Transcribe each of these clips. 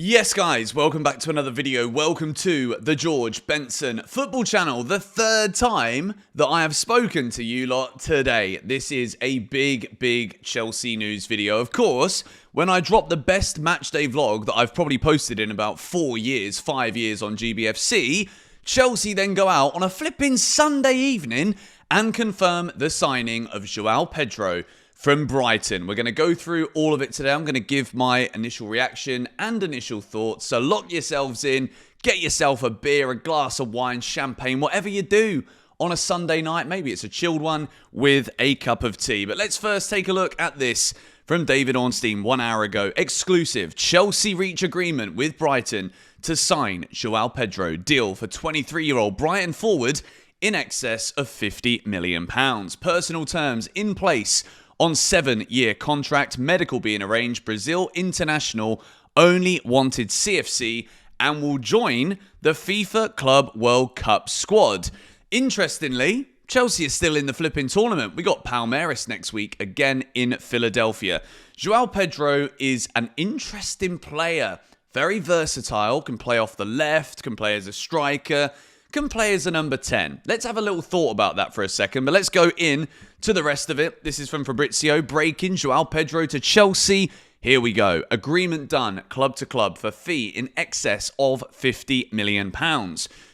Yes guys, welcome back to another video. Welcome to the George Benson Football Channel. The third time that I have spoken to you lot today. This is a big Chelsea news video. Of course, when I drop the best matchday vlog that I've probably posted in about 5 years on GBFC, Chelsea then go out on a flipping Sunday evening and confirm the signing of Joao Pedro from Brighton. We're going to go through all of it today. I'm going to give my initial reaction and initial thoughts. So lock yourselves in, get yourself a beer, a glass of wine, champagne, whatever you do on a Sunday night. Maybe it's a chilled one with a cup of tea. But let's first take a look at this from David Ornstein 1 hour ago. Exclusive. Chelsea reach agreement with Brighton to sign Joao Pedro. Deal for 23-year-old Brighton forward in excess of £50 million. Personal terms in place on 7-year contract, medical being arranged. Brazil international, only wanted CFC, and will join the FIFA Club World Cup squad. Interestingly, Chelsea is still in the flipping tournament. We got Palmeiras next week, again in Philadelphia. Joao Pedro is an interesting player. Very versatile, can play off the left, can play as a striker, can play as a number 10. Let's have a little thought about that for a second, but let's go in to the rest of it. This is from Fabrizio. Breaking Joao Pedro to Chelsea. Here we go. Agreement done, club to club, for fee in excess of £50 million.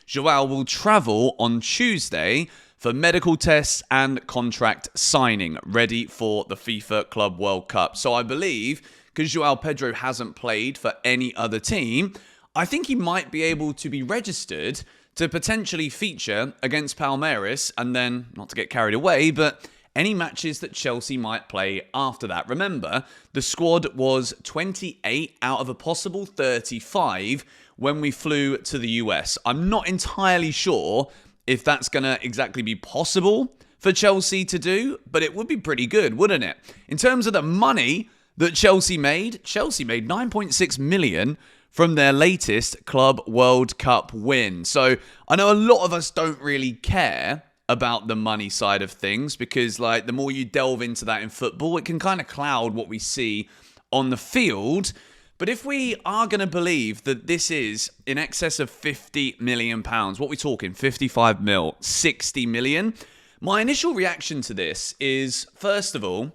Joao will travel on Tuesday for medical tests and contract signing, ready for the FIFA Club World Cup. So I believe, because Joao Pedro hasn't played for any other team, I think he might be able to be registered to potentially feature against Palmeiras, and then, not to get carried away, but any matches that Chelsea might play after that. Remember, the squad was 28 out of a possible 35 when we flew to the US. I'm not entirely sure if that's going to exactly be possible for Chelsea to do, but it would be pretty good, wouldn't it? In terms of the money that Chelsea made 9.6 million from their latest Club World Cup win. So I know a lot of us don't really care about the money side of things because, like, the more you delve into that in football, it can kind of cloud what we see on the field. But if we are going to believe that this is in excess of £50 million, what we're talking, 55 mil, 60 million, my initial reaction to this is, first of all,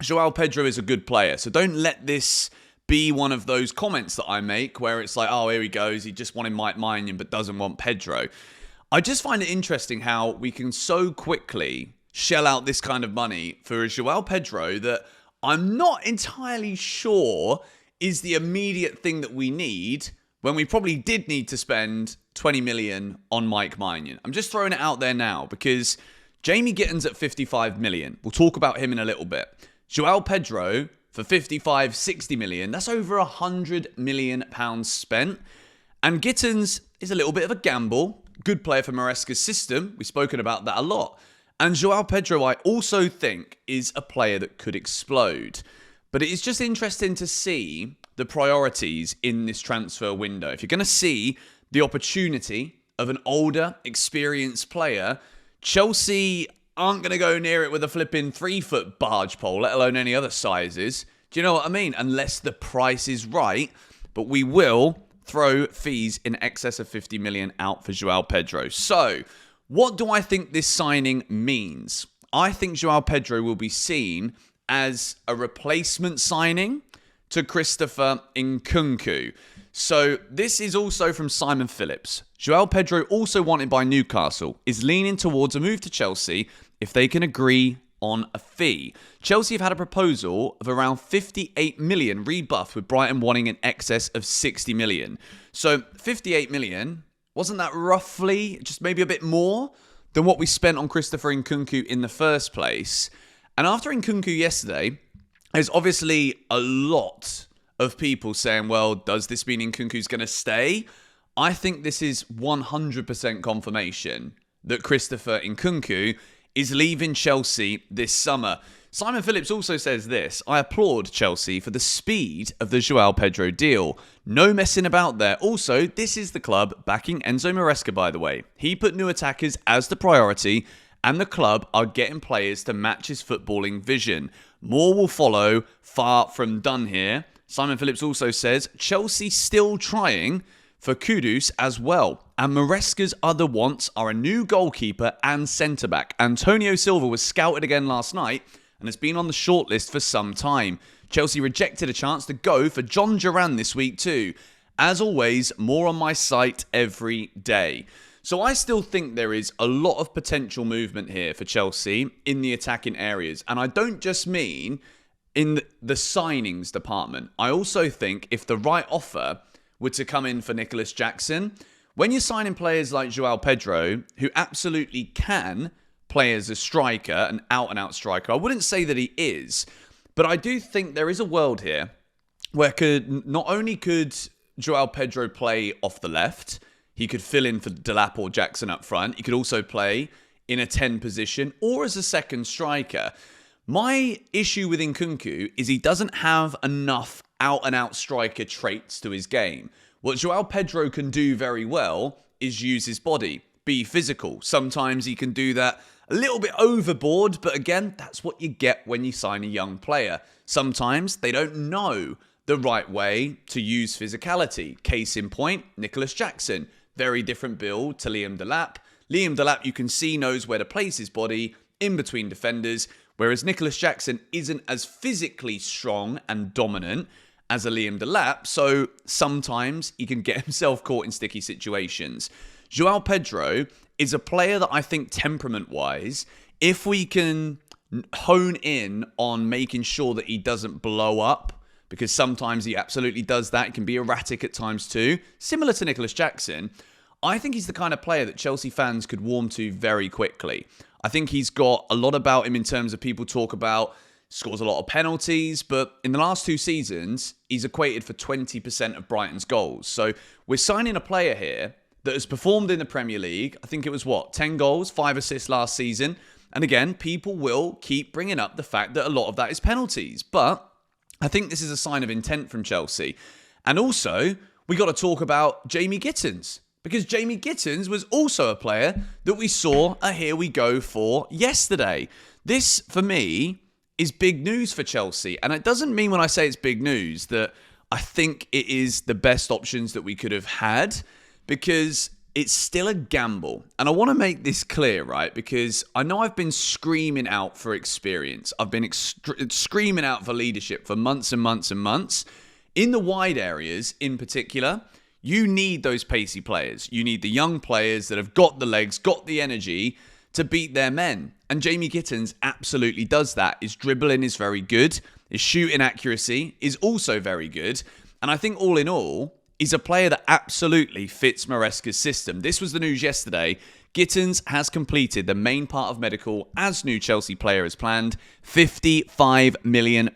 Joao Pedro is a good player. So don't let this be one of those comments that I make where it's like, oh, here he goes. He just wanted Mike Maignan but doesn't want Pedro. I just find it interesting how we can so quickly shell out this kind of money for a Joao Pedro that I'm not entirely sure is the immediate thing that we need when we probably did need to spend 20 million on Mike Maignan. I'm just throwing it out there now because Jamie Gitten's at 55 million. We'll talk about him in a little bit. Joao Pedro for 55, 60 million. That's over £100 million spent. And Gittens is a little bit of a gamble. Good player for Maresca's system. We've spoken about that a lot. And Joao Pedro, I also think, is a player that could explode. But it is just interesting to see the priorities in this transfer window. If you're going to see the opportunity of an older, experienced player, Chelsea aren't going to go near it with a flipping 3-foot barge pole, let alone any other sizes. Do you know what I mean? Unless the price is right. But we will throw fees in excess of 50 million out for Joao Pedro. So, what do I think this signing means? I think Joao Pedro will be seen as a replacement signing to Christopher Nkunku. So this is also from Simon Phillips. Joao Pedro, also wanted by Newcastle, is leaning towards a move to Chelsea if they can agree on a fee. Chelsea have had a proposal of around 58 million rebuffed, with Brighton wanting in excess of 60 million. So 58 million, wasn't that roughly just maybe a bit more than what we spent on Christopher Nkunku in the first place? And after Nkunku yesterday, there's obviously a lot of people saying, well, does this mean Nkunku's going to stay? I think this is 100% confirmation that Christopher Nkunku is leaving Chelsea this summer. Simon Phillips also says this: I applaud Chelsea for the speed of the Joao Pedro deal. No messing about there. Also, this is the club backing Enzo Maresca, by the way. He put new attackers as the priority, and the club are getting players to match his footballing vision. More will follow, far from done here. Simon Phillips also says, Chelsea still trying for Kudus as well. And Maresca's other wants are a new goalkeeper and centre-back. Antonio Silva was scouted again last night and has been on the shortlist for some time. Chelsea rejected a chance to go for John Duran this week too. As always, more on my site every day. So I still think there is a lot of potential movement here for Chelsea in the attacking areas. And I don't just mean in the signings department. I also think if the right offer were to come in for Nicholas Jackson, when you're signing players like Joao Pedro, who absolutely can play as a striker, an out-and-out striker, I wouldn't say that he is, but I do think there is a world here where not only could Joao Pedro play off the left, he could fill in for Delap or Jackson up front. He could also play in a 10 position or as a second striker. My issue with Nkunku is he doesn't have enough out-and-out striker traits to his game. What Joao Pedro can do very well is use his body, be physical. Sometimes he can do that a little bit overboard, but again, that's what you get when you sign a young player. Sometimes they don't know the right way to use physicality. Case in point, Nicholas Jackson. Very different build to Liam Delap. Liam Delap, you can see, knows where to place his body in between defenders, whereas Nicholas Jackson isn't as physically strong and dominant as a Liam Delap, so sometimes he can get himself caught in sticky situations. Joao Pedro is a player that I think temperament-wise, if we can hone in on making sure that he doesn't blow up, because sometimes he absolutely does that, he can be erratic at times too, similar to Nicholas Jackson, I think he's the kind of player that Chelsea fans could warm to very quickly. I think he's got a lot about him in terms of people talk about scores a lot of penalties, but in the last 2 seasons, he's equated for 20% of Brighton's goals. So we're signing a player here that has performed in the Premier League. I think it was, 10 goals, 5 assists last season. And again, people will keep bringing up the fact that a lot of that is penalties. But I think this is a sign of intent from Chelsea. And also, we got to talk about Jamie Gittins, because Jamie Gittins was also a player that we saw a here we go for yesterday. This, for me, is big news for Chelsea. And it doesn't mean when I say it's big news that I think it is the best options that we could have had, because it's still a gamble. And I want to make this clear, right? Because I know I've been screaming out for experience. I've been screaming out for leadership for months and months and months. In the wide areas in particular, you need those pacey players. You need the young players that have got the legs, got the energy to beat their men. And Jamie Gittins absolutely does that. His dribbling is very good. His shooting accuracy is also very good. And I think all in all, he's a player that absolutely fits Maresca's system. This was the news yesterday. Gittins has completed the main part of medical as new Chelsea player as planned. £55 million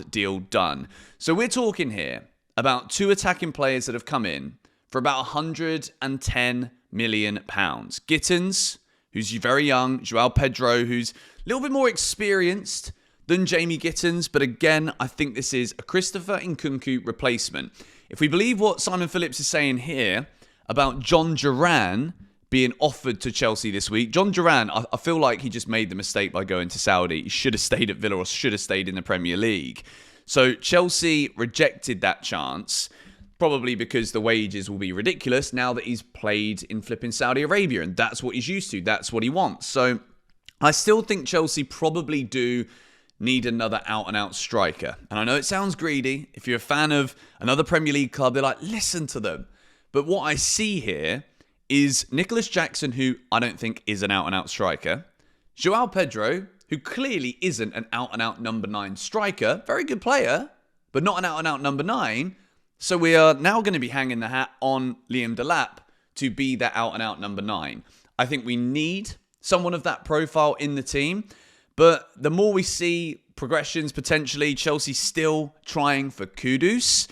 deal done. So we're talking here about 2 attacking players that have come in for about £110 million. Gittins, who's very young, Joao Pedro, who's a little bit more experienced than Jamie Gittins, but again, I think this is a Christopher Nkunku replacement. If we believe what Simon Phillips is saying here about John Duran being offered to Chelsea this week, John Duran, I feel like he just made the mistake by going to Saudi. He should have stayed at Villa or should have stayed in the Premier League. So Chelsea rejected that chance, probably because the wages will be ridiculous now that he's played in flipping Saudi Arabia, and that's what he's used to. That's what he wants. So I still think Chelsea probably do need another out-and-out striker. And I know it sounds greedy. If you're a fan of another Premier League club, they're like, listen to them. But what I see here is Nicholas Jackson, who I don't think is an out-and-out striker. Joao Pedro, who clearly isn't an out-and-out number 9 striker. Very good player, but not an out-and-out number 9. So we are now going to be hanging the hat on Liam Delap to be that out-and-out number 9. I think we need someone of that profile in the team. But the more we see progressions, potentially, Chelsea still trying for Kudus.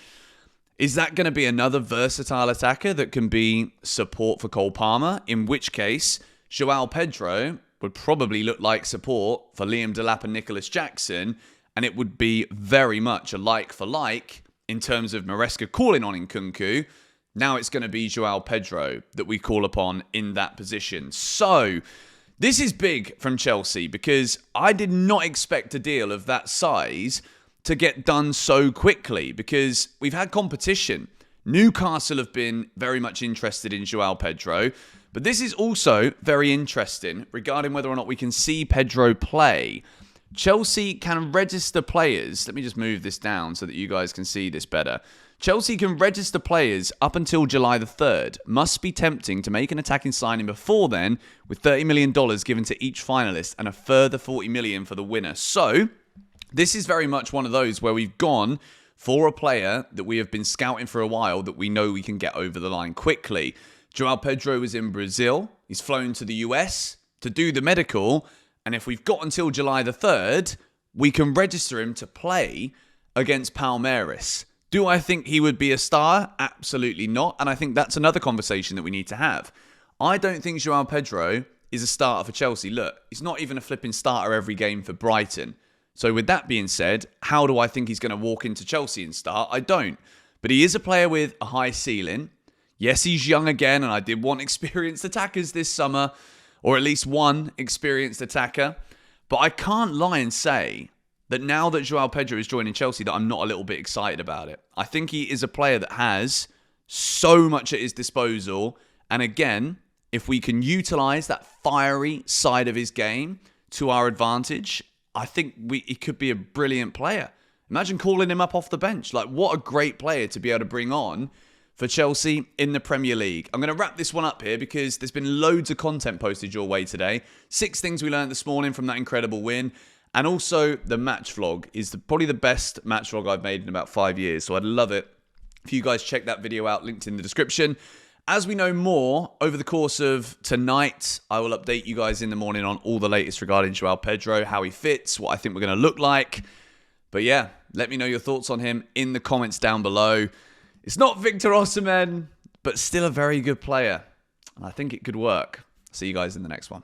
Is that going to be another versatile attacker that can be support for Cole Palmer? In which case, Joao Pedro would probably look like support for Liam Delap and Nicholas Jackson. And it would be very much a like for like in terms of Maresca calling on Nkunku. Now it's going to be Joao Pedro that we call upon in that position. So this is big from Chelsea because I did not expect a deal of that size to get done so quickly because we've had competition. Newcastle have been very much interested in Joao Pedro, but this is also very interesting regarding whether or not we can see Pedro play. Chelsea can register players. Let me just move this down so that you guys can see this better. Chelsea can register players up until July the 3rd. Must be tempting to make an attacking signing before then, with $30 million given to each finalist and a further $40 million for the winner. So, this is very much one of those where we've gone for a player that we have been scouting for a while that we know we can get over the line quickly. Joao Pedro is in Brazil. He's flown to the US to do the medical. And if we've got until July the 3rd, we can register him to play against Palmeiras. Do I think he would be a star? Absolutely not. And I think that's another conversation that we need to have. I don't think Joao Pedro is a starter for Chelsea. Look, he's not even a flipping starter every game for Brighton. So with that being said, how do I think he's going to walk into Chelsea and start? I don't. But he is a player with a high ceiling. Yes, he's young again, and I did want experienced attackers this summer, or at least one experienced attacker. But I can't lie and say that now that Joao Pedro is joining Chelsea that I'm not a little bit excited about it. I think he is a player that has so much at his disposal. And again, if we can utilise that fiery side of his game to our advantage, I think he could be a brilliant player. Imagine calling him up off the bench. Like, what a great player to be able to bring on for Chelsea in the Premier League. I'm going to wrap this one up here because there's been loads of content posted your way today. 6 things we learned this morning from that incredible win. And also, the match vlog is probably the best match vlog I've made in about 5 years. So I'd love it if you guys check that video out, linked in the description. As we know more over the course of tonight, I will update you guys in the morning on all the latest regarding Joao Pedro, how he fits, what I think we're going to look like. But yeah, let me know your thoughts on him in the comments down below. It's not Victor Osimhen, but still a very good player. And I think it could work. See you guys in the next one.